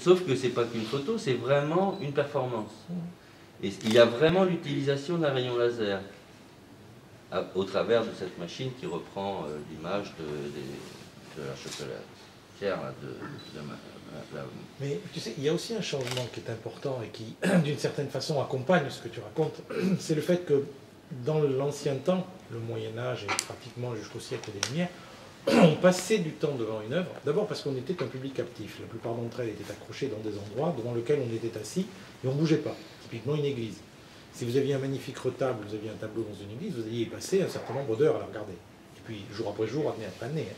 sauf que c'est pas qu'une photo, c'est vraiment une performance. Et il y a vraiment l'utilisation d'un rayon laser au travers de cette machine qui reprend l'image de la chocolatière. Mais tu sais, il y a aussi un changement qui est important et qui, d'une certaine façon, accompagne ce que tu racontes. C'est le fait que dans l'ancien temps, le Moyen-Âge et pratiquement jusqu'au siècle des Lumières, on passait du temps devant une œuvre, d'abord parce qu'on était un public captif. La plupart d'entre elles étaient accrochées dans des endroits devant lesquels on était assis et on ne bougeait pas. Typiquement une église. Si vous aviez un magnifique retable, vous aviez un tableau dans une église, vous alliez y passer un certain nombre d'heures à la regarder. Et puis jour après jour, année après année.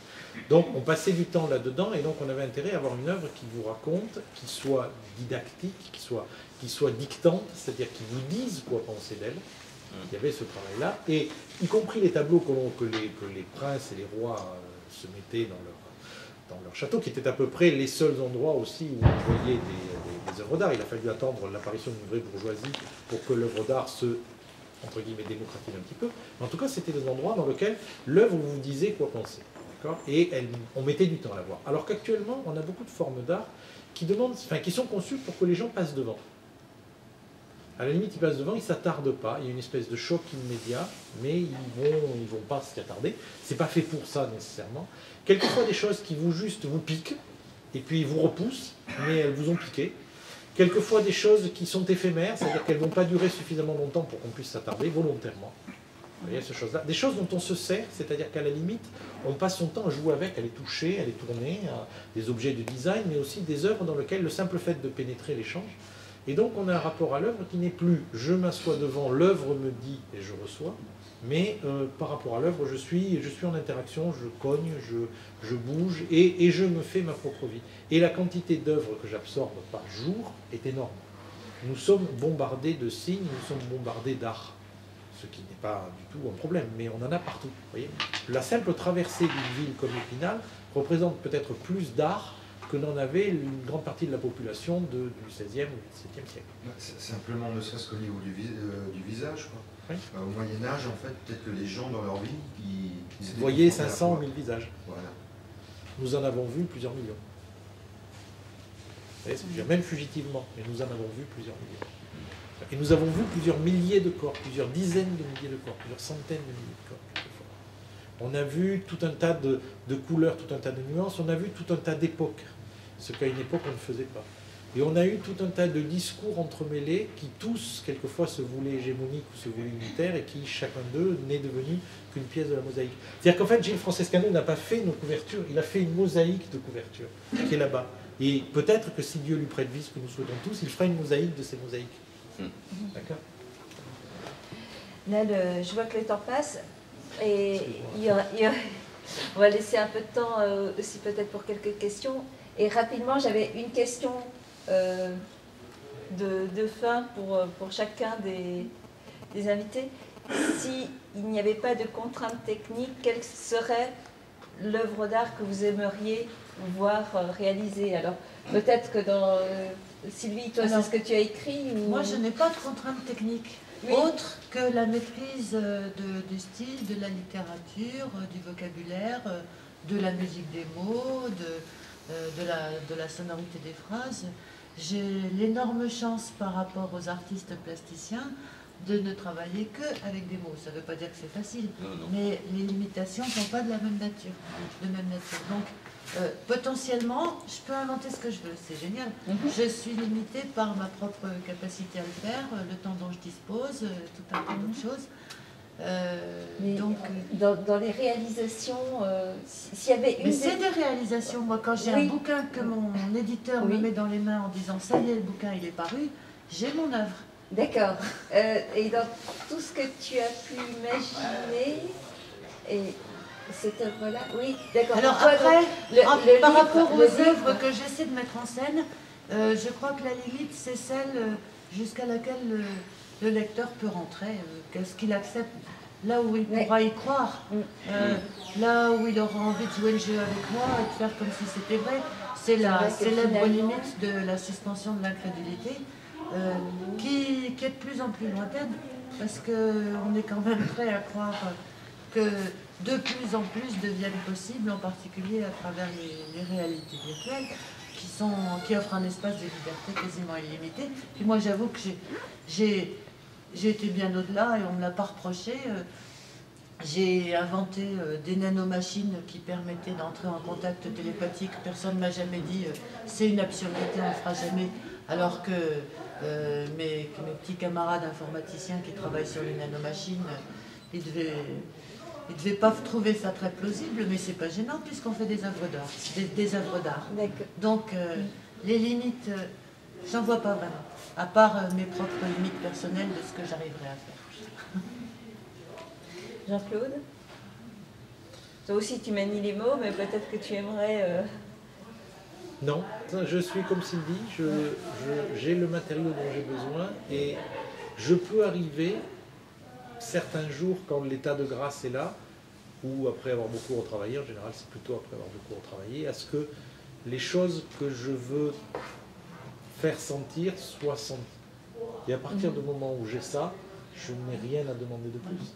Donc on passait du temps là-dedans et donc on avait intérêt à avoir une œuvre qui vous raconte, qui soit didactique, qui soit dictante, c'est-à-dire qui vous dise quoi penser d'elle. Il y avait ce travail-là, et y compris les tableaux que les princes et les rois se mettaient dans leur château, qui étaient à peu près les seuls endroits aussi où on voyait des œuvres d'art. Il a fallu attendre l'apparition d'une vraie bourgeoisie pour que l'œuvre d'art se, entre guillemets, démocratise un petit peu. Mais en tout cas, c'était des endroits dans lesquels l'œuvre vous disait quoi penser. Et on mettait du temps à la voir. Alors qu'actuellement, on a beaucoup de formes d'art qui sont conçues pour que les gens passent devant. À la limite, ils passent devant, ils ne s'attardent pas. Il y a une espèce de choc immédiat, mais ils vont pas s'y attarder. C'est pas fait pour ça nécessairement. Quelquefois des choses qui vous piquent, et puis ils vous repoussent, mais elles vous ont piqué. Quelquefois des choses qui sont éphémères, c'est-à-dire qu'elles ne vont pas durer suffisamment longtemps pour qu'on puisse s'attarder volontairement. Vous voyez, ces choses-là. Des choses dont on se sert, c'est-à-dire qu'à la limite, on passe son temps à jouer avec, à les toucher, à les tourner, à des objets de design, mais aussi des œuvres dans lesquelles le simple fait de pénétrer les change. Et donc on a un rapport à l'œuvre qui n'est plus « je m'assois devant, l'œuvre me dit et je reçois », mais par rapport à l'œuvre, je suis en interaction, je cogne, je bouge et je me fais ma propre vie. Et la quantité d'œuvres que j'absorbe par jour est énorme. Nous sommes bombardés de signes, nous sommes bombardés d'art, ce qui n'est pas du tout un problème, mais on en a partout. Vous voyez, la simple traversée d'une ville comme Épinal représente peut-être plus d'art que n'en avait une grande partie de la population du XVIe ou XVIIe siècle. Simplement, ne serait-ce qu'au niveau du visage, quoi. Oui. Au Moyen-Âge, en fait, peut-être que les gens, dans leur vie, ils voyaient 500 ou 1000 visages. Voilà. Nous en avons vu plusieurs millions. Même fugitivement, mais nous en avons vu plusieurs millions. Et nous avons vu plusieurs milliers de corps, plusieurs dizaines de milliers de corps, plusieurs centaines de milliers de corps. On a vu tout un tas de couleurs, tout un tas de nuances, on a vu tout un tas d'époques, ce qu'à une époque on ne faisait pas. Et on a eu tout un tas de discours entremêlés qui tous, quelquefois, se voulaient hégémoniques ou se voulaient unitaires et qui, chacun d'eux, n'est devenu qu'une pièce de la mosaïque. C'est-à-dire qu'en fait, Gilles Francescano n'a pas fait nos couvertures, il a fait une mosaïque de couvertures qui est là-bas. Et peut-être que si Dieu lui prête vie, ce que nous souhaitons tous, il fera une mosaïque de ces mosaïques. D'accord ? Là, je vois que le temps passe et on va laisser un peu de temps aussi peut-être pour quelques questions. Et rapidement, j'avais une question de fin pour chacun des invités. S'il n'y avait pas de contraintes techniques, quelle serait l'œuvre d'art que vous aimeriez voir réalisée? Alors, peut-être que dans... Sylvie, toi, c'est ce que tu as écrit ou... Moi, je n'ai pas de contraintes techniques, oui, autre que la maîtrise du style, de la littérature, du vocabulaire, de la musique des mots, de la sonorité des phrases. J'ai l'énorme chance par rapport aux artistes plasticiens de ne travailler qu'avec des mots. Ça ne veut pas dire que c'est facile, mais les limitations ne sont pas de la même nature. Donc, potentiellement, je peux inventer ce que je veux, c'est génial. Je suis limitée par ma propre capacité à le faire, le temps dont je dispose, tout un tas d'autres choses. Donc, dans les réalisations, s'il y avait une... Mais c'est des réalisations. Moi, quand j'ai un bouquin que mon éditeur me met dans les mains en disant « ça y est, le bouquin, il est paru », j'ai mon œuvre. D'accord. Et dans tout ce que tu as pu imaginer, et cette œuvre-là, oui, d'accord. Alors après, par rapport aux œuvres que j'essaie de mettre en scène, je crois que la limite, c'est celle jusqu'à laquelle le lecteur peut rentrer, qu'est-ce qu'il accepte, là où il pourra y croire, là où il aura envie de jouer le jeu avec moi et de faire comme si c'était vrai. C'est la célèbre limite de la suspension de l'incrédulité, qui est de plus en plus lointaine, parce qu'on est quand même prêt à croire que de plus en plus deviennent possibles, en particulier à travers les réalités virtuelles, qui offrent un espace de liberté quasiment illimité. Puis moi, j'avoue que j'ai été bien au-delà et on ne me l'a pas reproché. J'ai inventé des nanomachines qui permettaient d'entrer en contact télépathique. Personne ne m'a jamais dit c'est une absurdité, on ne le fera jamais. Alors que mes petits camarades informaticiens qui travaillent sur les nanomachines, ils devaient pas trouver ça très plausible, mais c'est pas gênant puisqu'on fait des œuvres d'art. Des œuvres d'art. Donc les limites, j'en vois pas vraiment, à part mes propres limites personnelles de ce que j'arriverai à faire. Jean-Claude, toi aussi tu manies les mots, mais peut-être que tu aimerais... Non, je suis comme Sylvie, j'ai le matériau dont j'ai besoin et je peux arriver certains jours quand l'état de grâce est là, ou après avoir beaucoup retravaillé, en général c'est plutôt après avoir beaucoup retravaillé, à ce que les choses que je veux faire sentir soient senties. Et à partir du moment où j'ai ça, je n'ai rien à demander de plus.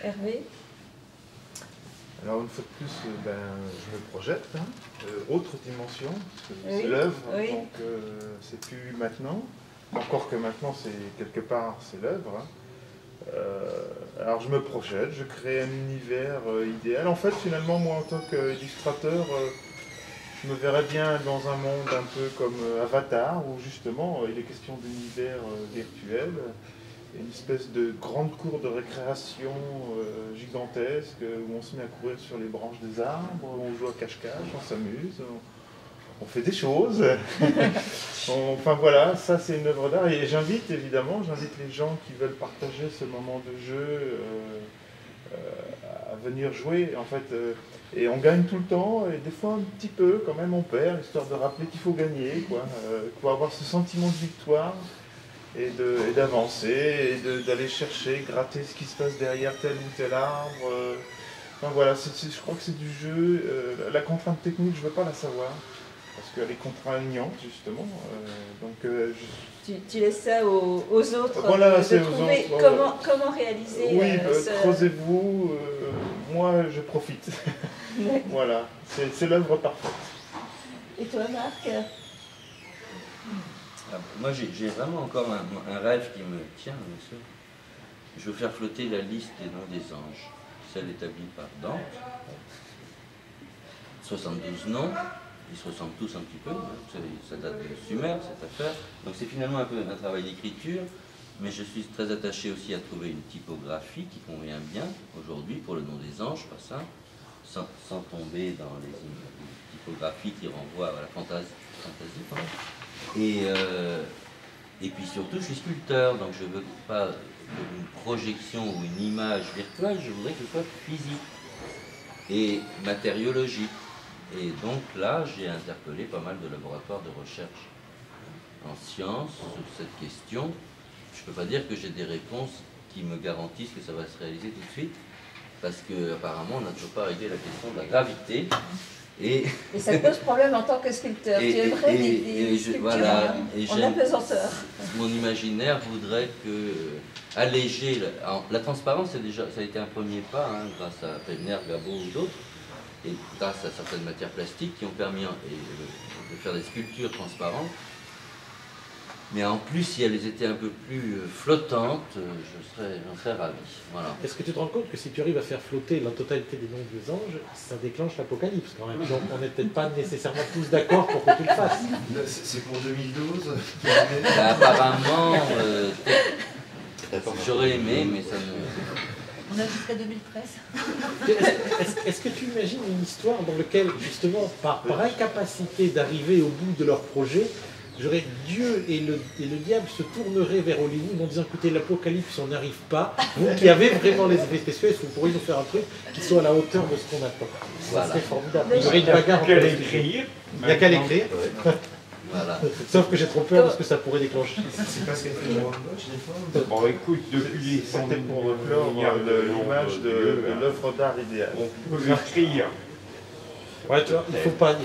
Hervé? Alors une fois de plus, je me projette, hein, autre dimension, parce que Oui, c'est l'œuvre, oui. donc c'est plus maintenant, encore que maintenant c'est quelque part c'est l'œuvre. Hein. Alors je me projette, je crée un univers idéal. En fait finalement moi en tant qu'illustrateur, je me verrais bien dans un monde un peu comme Avatar, où justement il est question d'univers virtuel. Une espèce de grande cour de récréation gigantesque où on se met à courir sur les branches des arbres, on joue à cache-cache, on s'amuse, on fait des choses. Enfin voilà, ça c'est une œuvre d'art et j'invite évidemment, les gens qui veulent partager ce moment de jeu à venir jouer en fait. Et on gagne tout le temps et des fois un petit peu quand même on perd, histoire de rappeler qu'il faut gagner, quoi, pour avoir ce sentiment de victoire. Et d'avancer, et d'aller chercher, gratter ce qui se passe derrière tel ou tel arbre. Enfin voilà, je crois que c'est du jeu. La contrainte technique, je ne veux pas la savoir, parce qu'elle est contraignante, justement. Tu laisses ça aux autres voilà, de trouver comment réaliser oui, creusez-vous, moi je profite. Voilà, c'est l'œuvre parfaite. Et toi, Marc? Moi, j'ai vraiment encore un rêve qui me tient, bien sûr. Je veux faire flotter la liste des noms des anges, celle établie par Dante. 72 noms, ils se ressemblent tous un petit peu, hein. Ça date de Sumer, cette affaire. Donc c'est finalement un peu un travail d'écriture, mais je suis très attaché aussi à trouver une typographie qui convient bien aujourd'hui pour le nom des anges, pas ça, sans tomber dans les typographies qui renvoient à la fantaisie. Et puis surtout, je suis sculpteur, donc je ne veux pas une projection ou une image virtuelle, je voudrais que ce soit physique et matériologique. Et donc là, j'ai interpellé pas mal de laboratoires de recherche en sciences sur cette question. Je ne peux pas dire que j'ai des réponses qui me garantissent que ça va se réaliser tout de suite, parce qu'apparemment, on n'a toujours pas réglé la question de la gravité. Et ça pose problème en tant que sculpteur. Tu aimerais des sculptures voilà, en apesanteur. Mon imaginaire voudrait alléger la transparence, ça a été un premier pas, hein, grâce à Pellner, Gabo ou d'autres, et grâce à certaines matières plastiques qui ont permis de faire des sculptures transparentes. Mais en plus, si elles étaient un peu plus flottantes, j'en serais ravi. Voilà. Est-ce que tu te rends compte que si tu arrives à faire flotter la totalité des noms des anges, ça déclenche l'apocalypse quand même? Donc on n'est peut-être pas nécessairement tous d'accord pour que tu le fasses. C'est pour 2012. Apparemment, j'aurais aimé, mais ça ne... On a jusqu'à 2013. Est-ce que tu imagines une histoire dans laquelle, justement, par incapacité d'arriver au bout de leur projet, Dieu et le diable se tourneraient vers Hollywood en disant écoutez, l'apocalypse, on n'arrive pas. Vous qui avez vraiment les effets spéciaux, est-ce que vous pourriez nous faire un truc qui soit à la hauteur de ce qu'on attend? Ça serait formidable. Il y aurait une bagarre entre les deux. Il n'y a qu'à l'écrire. Voilà. Sauf que j'ai trop peur parce que ça pourrait déclencher. C'est pas ce qu'elle fait Warren Gotch des fois. Bon écoute, depuis les c'était pour clore l'image de l'œuvre d'art idéale. On peut écrire. Ouais, tu vois, il faut pas.